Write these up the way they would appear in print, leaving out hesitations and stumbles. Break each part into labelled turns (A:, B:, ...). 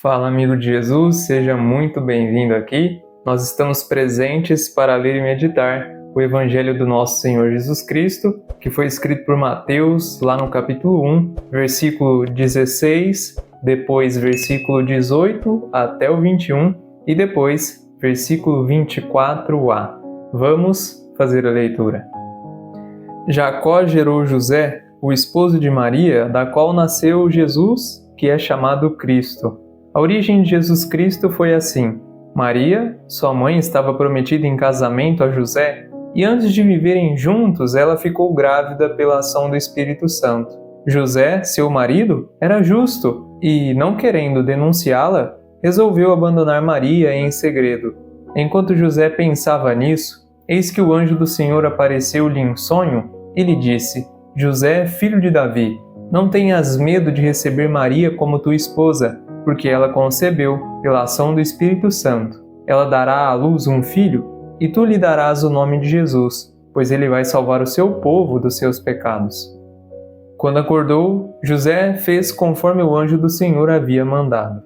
A: Fala, amigo de Jesus, seja muito bem-vindo aqui. Nós estamos presentes para ler e meditar o Evangelho do nosso Senhor Jesus Cristo, que foi escrito por Mateus, lá no capítulo 1, versículo 16, depois versículo 18 até o 21 e depois versículo 24a. Vamos fazer a leitura. Jacó gerou José, o esposo de Maria, da qual nasceu Jesus, que é chamado Cristo. A origem de Jesus Cristo foi assim: Maria, sua mãe, estava prometida em casamento a José e antes de viverem juntos ela ficou grávida pela ação do Espírito Santo. José, seu marido, era justo e, não querendo denunciá-la, resolveu abandonar Maria em segredo. Enquanto José pensava nisso, eis que o anjo do Senhor apareceu-lhe em sonho e lhe disse: José, filho de Davi, não tenhas medo de receber Maria como tua esposa, porque ela concebeu pela ação do Espírito Santo. Ela dará à luz um filho, e tu lhe darás o nome de Jesus, pois ele vai salvar o seu povo dos seus pecados. Quando acordou, José fez conforme o anjo do Senhor havia mandado.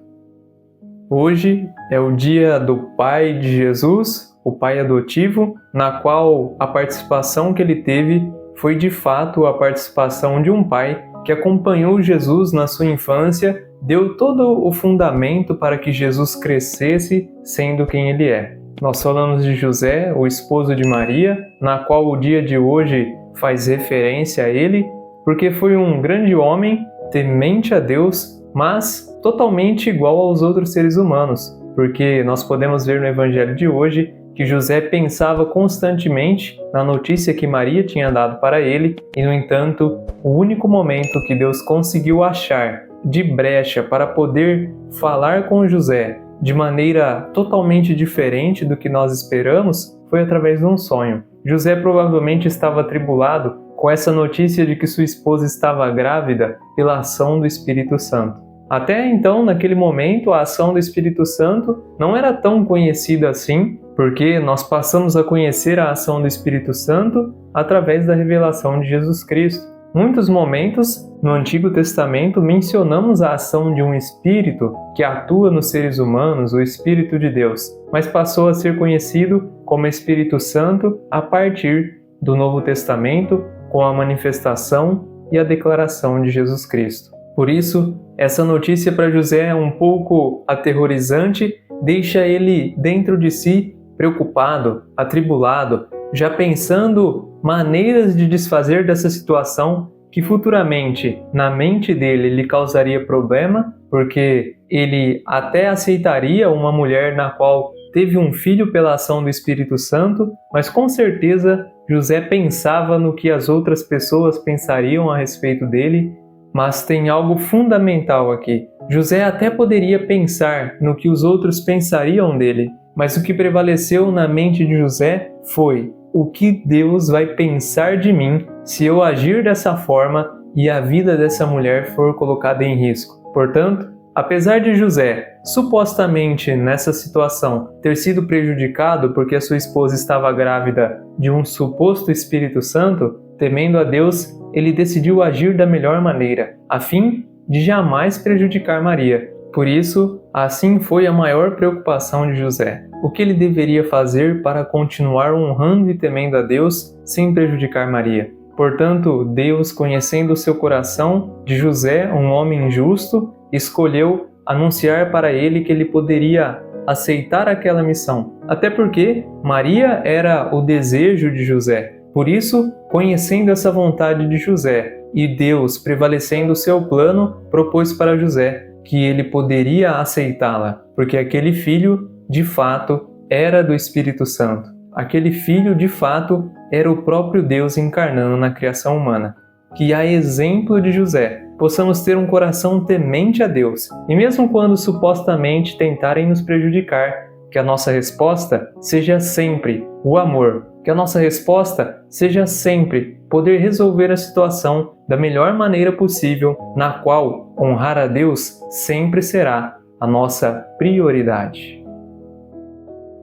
A: Hoje é o dia do pai de Jesus, o pai adotivo, na qual a participação que ele teve foi de fato a participação de um pai que acompanhou Jesus na sua infância, deu todo o fundamento para que Jesus crescesse sendo quem ele é. Nós falamos de José, o esposo de Maria, na qual o dia de hoje faz referência a ele, porque foi um grande homem, temente a Deus, mas totalmente igual aos outros seres humanos, porque nós podemos ver no Evangelho de hoje que José pensava constantemente na notícia que Maria tinha dado para ele e, no entanto, o único momento que Deus conseguiu achar de brecha para poder falar com José de maneira totalmente diferente do que nós esperamos foi através de um sonho. José provavelmente estava atribulado com essa notícia de que sua esposa estava grávida pela ação do Espírito Santo. Até então, naquele momento, a ação do Espírito Santo não era tão conhecida assim, porque nós passamos a conhecer a ação do Espírito Santo através da revelação de Jesus Cristo. Muitos momentos no Antigo Testamento mencionamos a ação de um Espírito que atua nos seres humanos, o Espírito de Deus, mas passou a ser conhecido como Espírito Santo a partir do Novo Testamento, com a manifestação e a declaração de Jesus Cristo. Por isso, essa notícia para José é um pouco aterrorizante, deixa ele dentro de si preocupado, atribulado, já pensando maneiras de desfazer dessa situação que futuramente, na mente dele, lhe causaria problema, porque ele até aceitaria uma mulher na qual teve um filho pela ação do Espírito Santo, mas com certeza José pensava no que as outras pessoas pensariam a respeito dele. Mas tem algo fundamental aqui. José até poderia pensar no que os outros pensariam dele, mas o que prevaleceu na mente de José foi: o que Deus vai pensar de mim se eu agir dessa forma e a vida dessa mulher for colocada em risco? Portanto, apesar de José, supostamente nessa situação, ter sido prejudicado porque a sua esposa estava grávida de um suposto Espírito Santo, temendo a Deus, ele decidiu agir da melhor maneira, a fim de jamais prejudicar Maria. Por isso, assim foi a maior preocupação de José. O que ele deveria fazer para continuar honrando e temendo a Deus sem prejudicar Maria? Portanto, Deus, conhecendo o seu coração de José, um homem justo, escolheu anunciar para ele que ele poderia aceitar aquela missão. Até porque Maria era o desejo de José. Por isso, conhecendo essa vontade de José e Deus prevalecendo o seu plano, propôs para José que ele poderia aceitá-la, porque aquele filho, de fato, era do Espírito Santo. Aquele filho, de fato, era o próprio Deus encarnando na criação humana. Que, a exemplo de José, possamos ter um coração temente a Deus, e mesmo quando supostamente tentarem nos prejudicar, que a nossa resposta seja sempre o amor, que a nossa resposta seja sempre poder resolver a situação da melhor maneira possível, na qual honrar a Deus sempre será a nossa prioridade.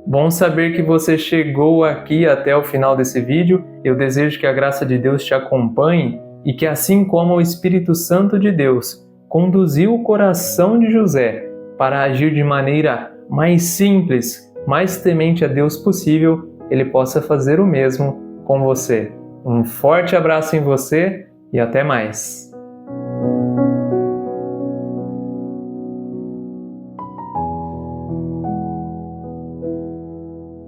A: Bom saber que você chegou aqui até o final desse vídeo. Eu desejo que a graça de Deus te acompanhe e que, assim como o Espírito Santo de Deus conduziu o coração de José para agir de maneira mais simples, mais temente a Deus possível, Ele possa fazer o mesmo com você. Um forte abraço em você e até mais!